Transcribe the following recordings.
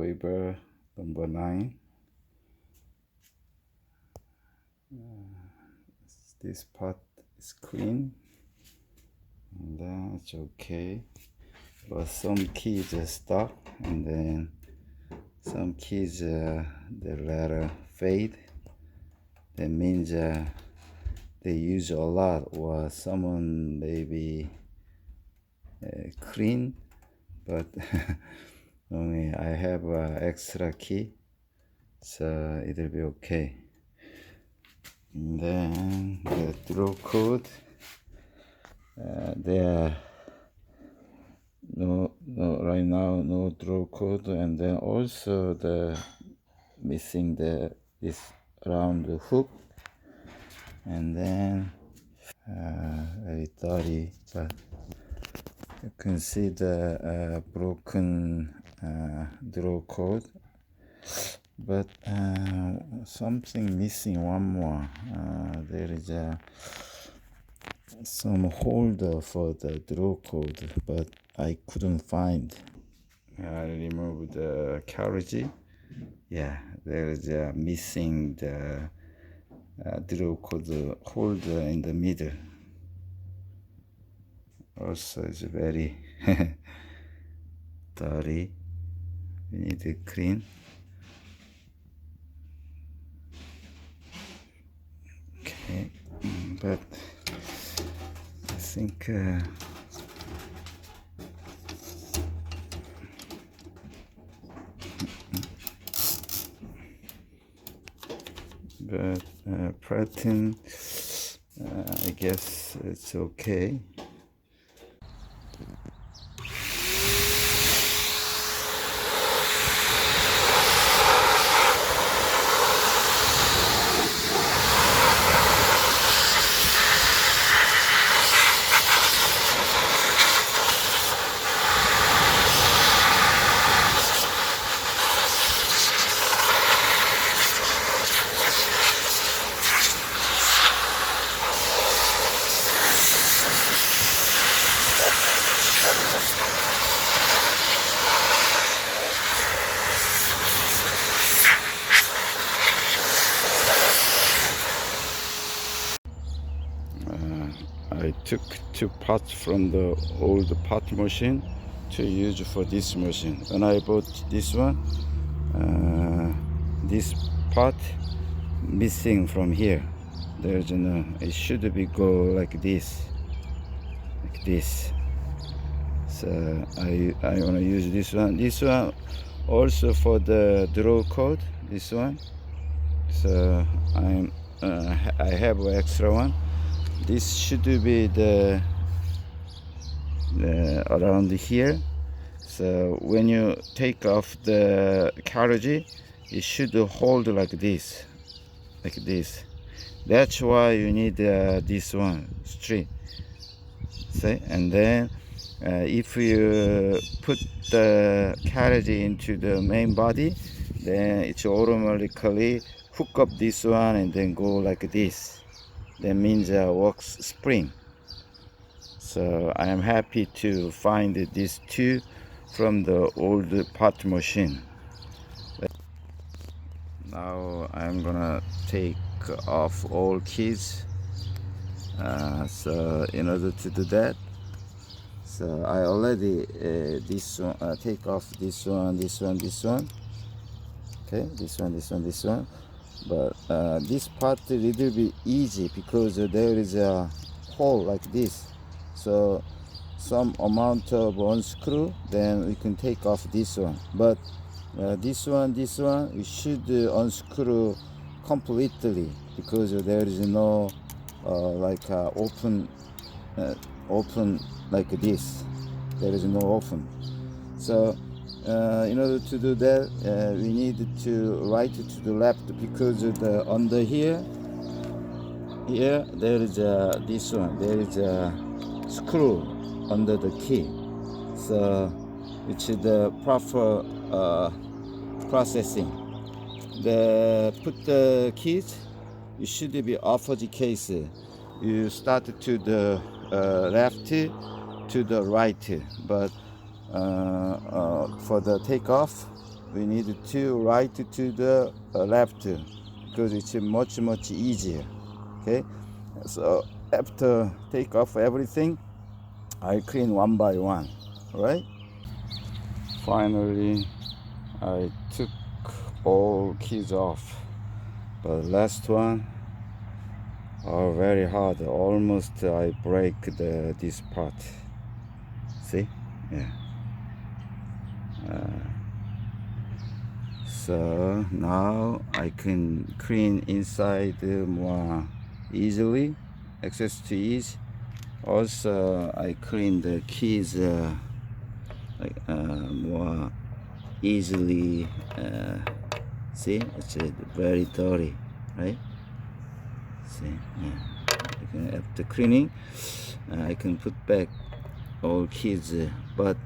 screwdriver number 9. This part is clean, and then it's okay, but some keys are stuck, and then some keys the letter fade. That means they use a lot, or someone maybe clean, but only I have extra key, so it'll be okay. And then the draw code, there no right now no draw code, and then also the missing this round hook, and then very dirty, but you can see the broken draw code, but something missing, one more. There is some holder for the draw code, but I couldn't find. I removed the carriage. Yeah, there is missing the draw code holder in the middle. Also, it's very dirty. We need to clean. Okay, but I think but pattern, I guess it's okay. I took 2 parts from the old part machine to use for this machine. When I bought this one, this part missing from here. There's no, it should be go like this, So I want to use this one. This one also for the draw code. This one. So I have an extra one. This should be the around here. So when you take off the carriage, it should hold like this. That's why you need this one straight. See, and then if you put the carriage into the main body, then it's automatically hook up this one and then go like this. That means works spring. So I am happy to find these 2 from the old part machine. Now I'm gonna take off all keys. So in order to do that, so I already this one, take off this one. Okay, this one. But this part is a little bit easy because there is a hole like this. So some amount of unscrew, then we can take off this one. But this one, we should unscrew completely because there is no like open like this. There is no open. So in order to do that, we need to right to the left because under here there is this one. There is a screw under the key. So it's the proper processing. Put the keys. It should be opposite case. You start to the left to the right, but for the takeoff we need to right to the left because it's much easier. Okay, so after take off everything, I clean one by one. Right. Finally, I took all keys off, but last one are very hard. Almost I break this part. See? Yeah. So now I can clean inside more easily, access to ease. Also, I clean the keys more easily. See, it's very dirty, right? See, yeah. After cleaning, I can put back all keys, but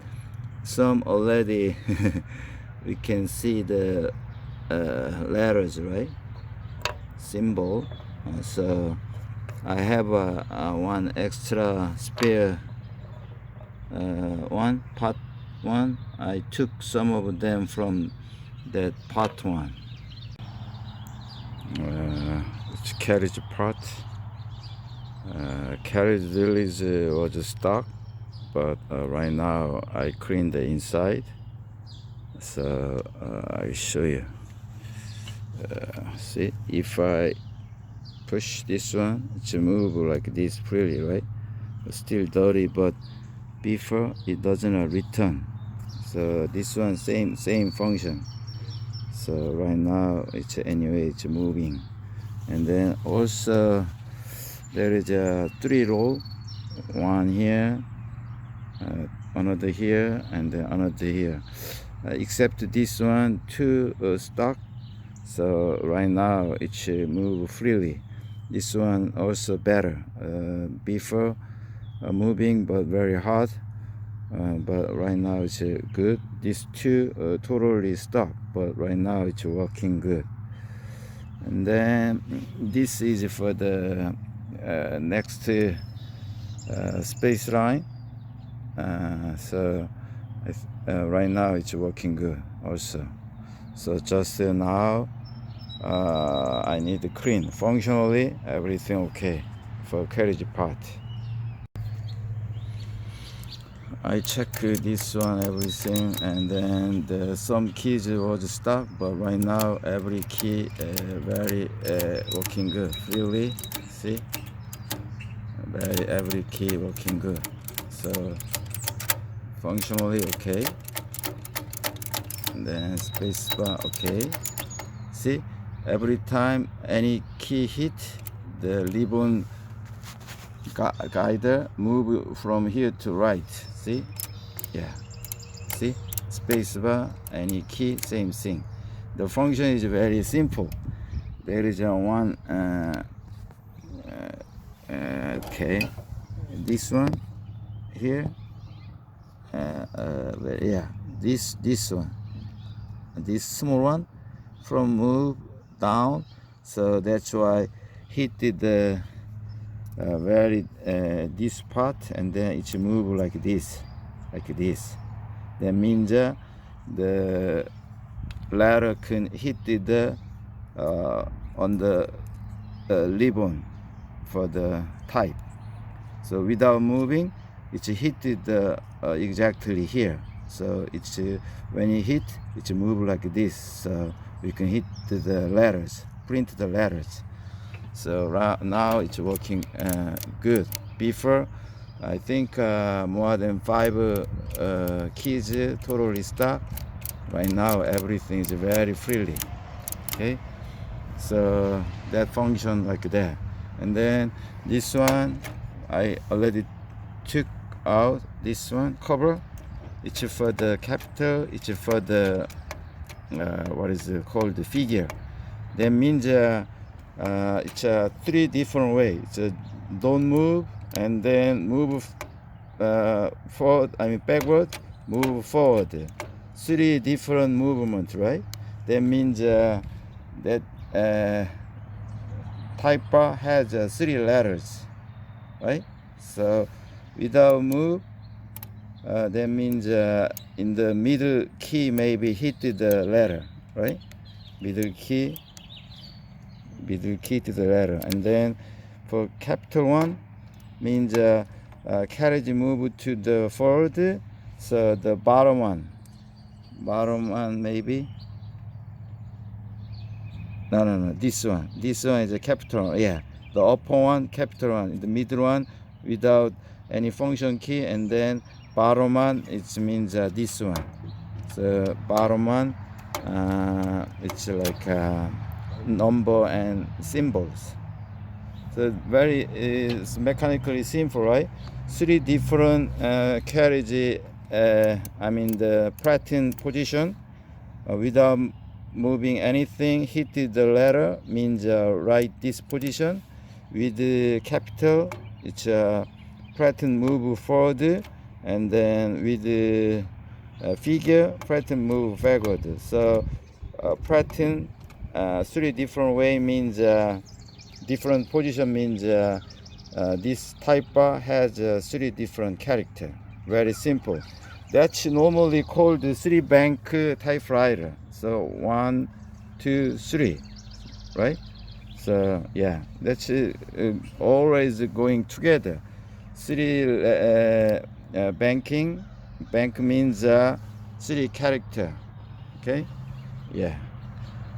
some already we can see the letters, right? Symbol. So I have one extra spare part one. I took some of them from that part one. It's carriage part. Carriage release was stock, but right now I clean the inside. So I show you. See, if I push this one, it's move like this freely, right? It's still dirty, but before it doesn't return. So this one same function. So right now it's it's moving, and then also there is a 3 roll, one here, another here, and then another here. Except this one 2 stock. So right now it should move freely. This one also better. Before moving but very hard. But right now it's good. These 2 totally stuck, but right now it's working good. And then this is for the next space line. So right now it's working good also. So just now I need to clean. Functionally everything okay for carriage part. I check this one, everything, and then some keys was stuck, but right now every key very working good. Really, see, every key working good. So functionally okay. And then space bar okay. See, every time any key hit, the ribbon guider move from here to right. See, yeah, see, space bar, any key, same thing. The function is very simple. There is one okay, this one here, yeah, this one, this small one from move down. So that's why hit the very this part, and then it move like this. That means the ladder can hit the on the ribbon for the type. So without moving, it hit exactly here. So it's when you hit, it move like this. So we can hit the letters, print the letters. So now it's working good. Before, I think more than 5 keys totally stuck. Right now everything is very freely. Okay, so that function like that. And then this one I already took out. This one cover, it's for the capital, it's for the what is it called, the figure. That means it's 3 different ways. It's don't move, and then move forward, backward, move forward. 3 different movements, right? That means that typewriter has 3 letters, right? So without move, that means in the middle key maybe hit the letter, right? Middle key to the letter. And then for capital one means carriage move to the forward, so the bottom one maybe. No, this one is a capital one. Yeah, the upper one capital one, the middle one without any function key, and then bottom one it means this one. So bottom one it's like number and symbols. So very is mechanically simple, right? Three different carriage, the platen position without moving anything. Hit the letter means right this position. With the capital, it's platen move forward, and then with the figure, platen move backward. So platen three different way means different position means this typebar has three different character. Very simple. That's normally called the three bank typewriter. So 1, 2, 3, right? So yeah, that's always going together. Three banking. Bank means three character. Okay, yeah.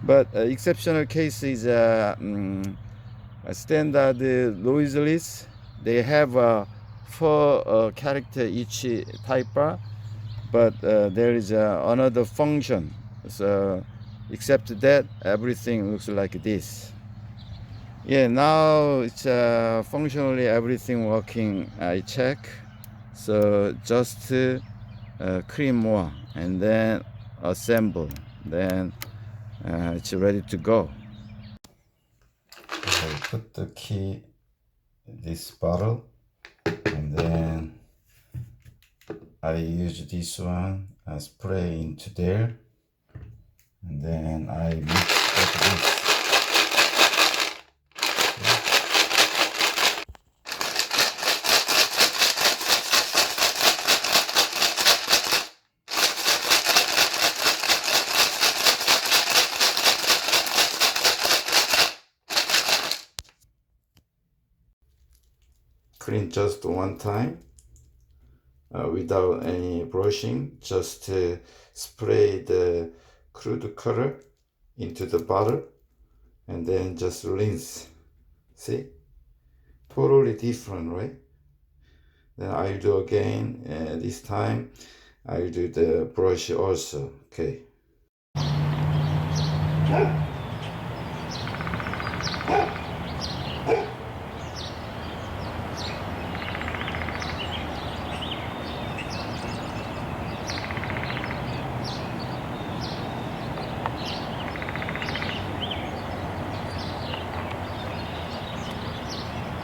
But exceptional case is standard noiseless. They have 4 character each typebar, but there is another function. So except that, everything looks like this. Yeah, now it's functionally everything working. I check. So just create more and then assemble. Then it's ready to go. I put the key in this bottle, and then I use this one and spray into there, and then I mix like this. Clean just one time without any brushing. Just spray the crude color into the bottle and then just rinse. See, totally different, right? Then I'll do again. This time I'll do the brush also. Okay.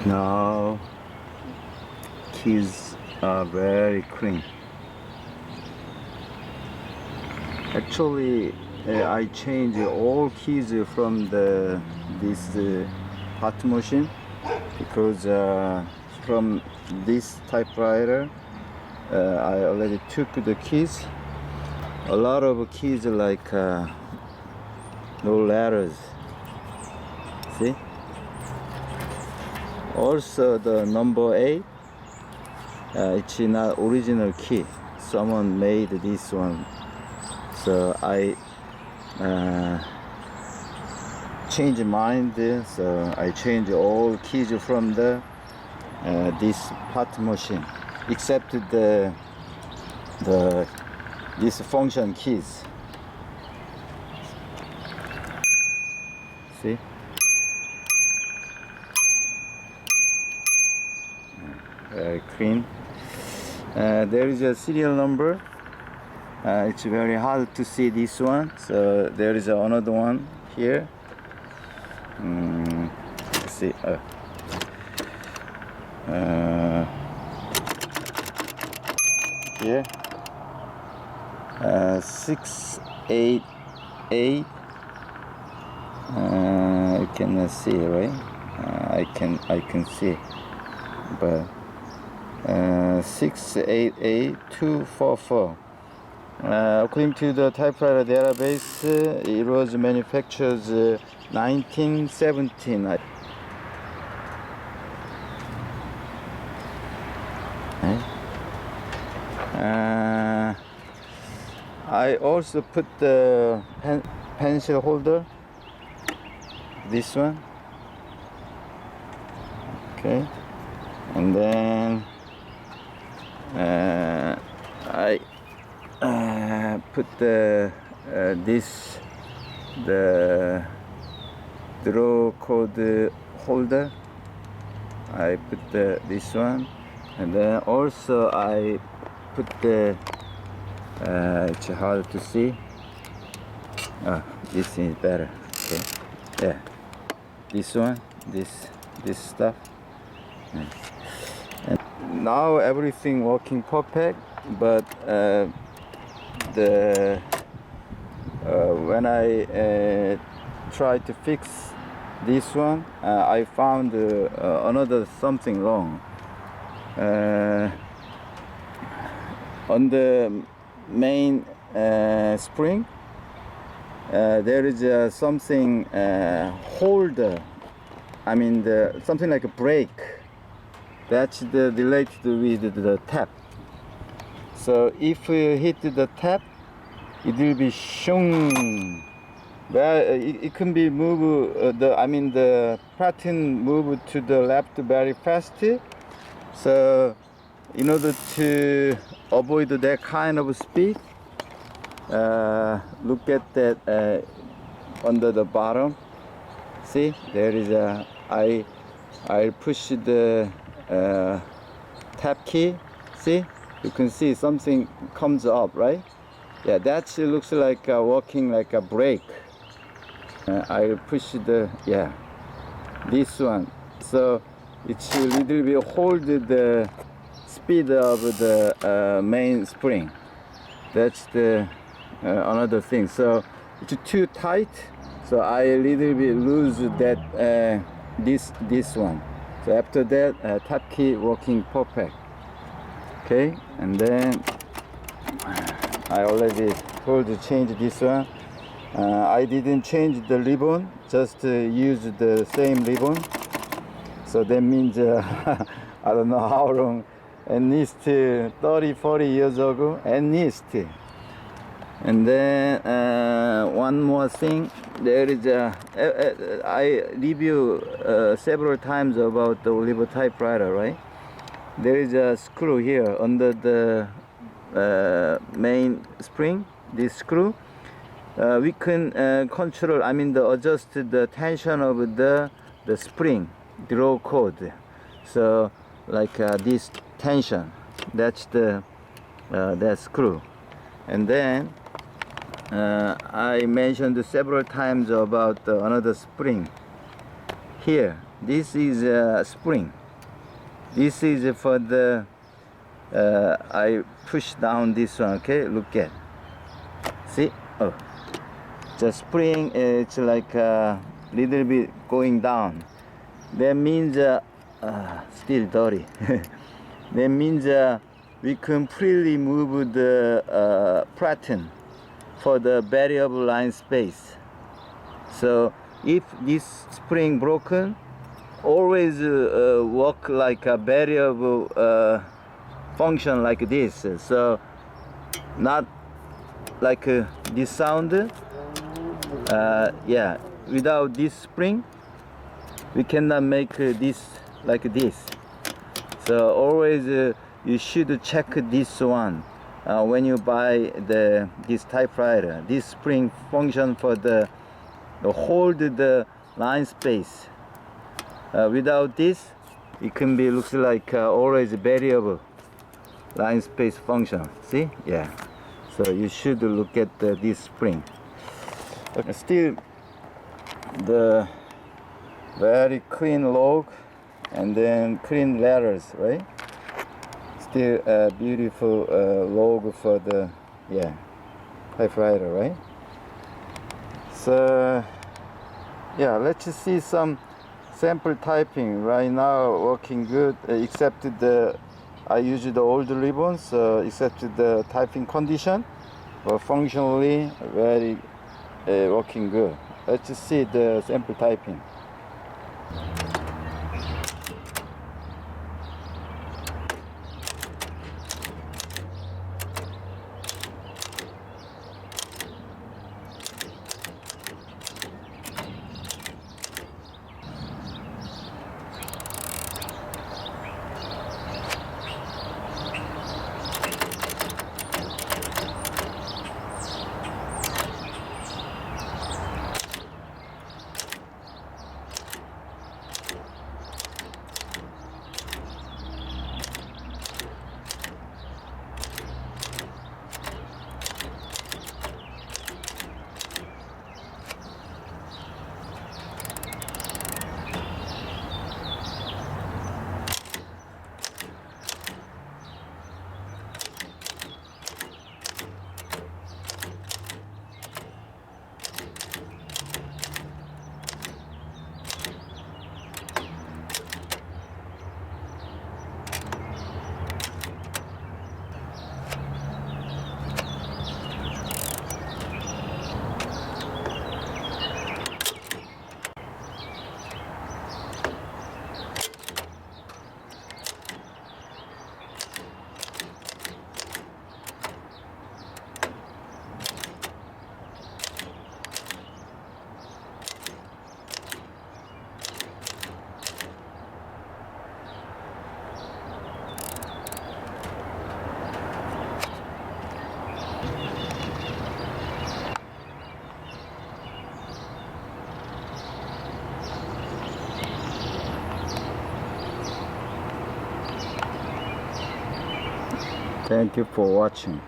Now keys are very clean. Actually, I changed all keys from this part machine, because from this typewriter I already took the keys. A lot of keys like no letters. See? Also the number 8, it's not original key. Someone made this one, so I changed mine. So I changed all keys from this part machine, except this function keys. See? Very clean. There is a serial number. It's very hard to see this one, so there is another one here. Let's see. Here. 688. You cannot see, right? I can see, but 688244. According to the typewriter database, it was manufactured 1917. I also put the pencil holder, this one, okay, and then I put the the draw code holder. I put this one, and then also I put the it's hard to see. This is better. Okay, yeah, this one, this stuff. Yeah. And now everything working perfect, but when I tried to fix this one, I found another something wrong. On the main spring, there is something holder. I mean, something like a brake. That's related with the tap. So if we hit the tap, it will be shung. Well, it can be moved. The pattern move to the left very fast. So, in order to avoid that kind of speed, look at that under the bottom. See, there is I push the tab key. See, you can see something comes up, right? Yeah, that looks like working like a brake. I push this one, so it's a little bit hold the speed of the main spring. That's the another thing. So it's too tight, so I a little bit lose that this one. So after that, tap key working perfect. Okay, and then I already told to change this one. I didn't change the ribbon, just use the same ribbon. So that means I don't know how long, at least 30-40 years ago, at least. And then one more thing, there is I review several times about the Oliver typewriter, right? There is a screw here under the main spring, this screw. We can control, adjust the tension of the spring, draw code. So like this tension, that's the that screw. And then I mentioned several times about another spring. Here, this is a spring. This is for the I push down this one. Okay, look at. See? Oh. The spring it's like a little bit going down. That means still dirty. That means we completely move the pattern for the variable line space. So if this spring broken, always work like a variable function like this. So not like this sound. Without this spring, we cannot make this like this. So always you should check this one when you buy this typewriter. This spring function for the hold the line space. Without this, it can be looks like always variable line space function. See? Yeah. So you should look at this spring. Still the very clean log and then clean letters, right? Still a beautiful log for the typewriter, right? So let's see some sample typing. Right now working good, except the I use the old ribbons except the typing condition, but functionally very working good. Let's see the sample typing. Thank you for watching.